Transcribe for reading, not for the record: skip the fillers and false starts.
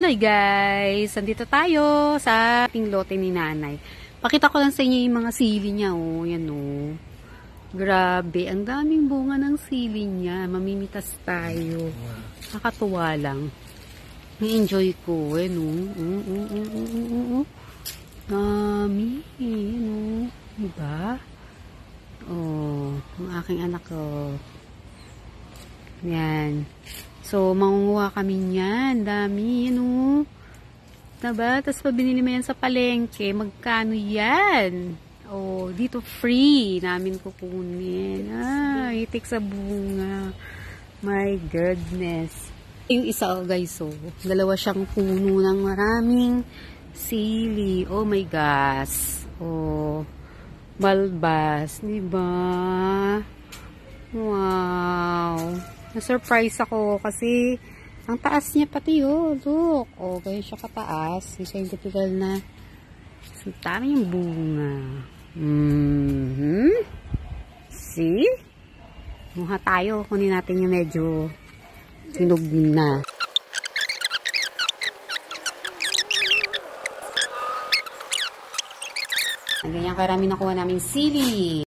Hi guys! Andito tayo sa ating lote ni nanay. Pakita ko lang sa inyo yung mga sili niya. Oh, yan oh. Grabe, ang daming bunga ng sili niya. Mamimitas tayo. Nakatuwa lang. Ni-enjoy ko. Yan oh. Dami. Yan oh. Diba? Oh, ang aking anak ko. Yan. So, mangunguha kami niyan. Dami, ano. Diba? Tapos, pag binili mo yan sa palengke, magkano yan? Oh, dito free namin kukunin. Itik sa bunga. My goodness. Yung isa, oh, guys, oh. Dalawa siyang puno ng maraming sili. Oh, my gosh. Oh, balbas. Diba? Wow. Na-surprise ako kasi ang taas niya pati oh. Look. Oh, kaya siya kataas. Siya yung typical na dami yung bunga. See? Muha tayo. Kunin natin yung medyo hinog na. Ang ganyan karami nakuha namin sili.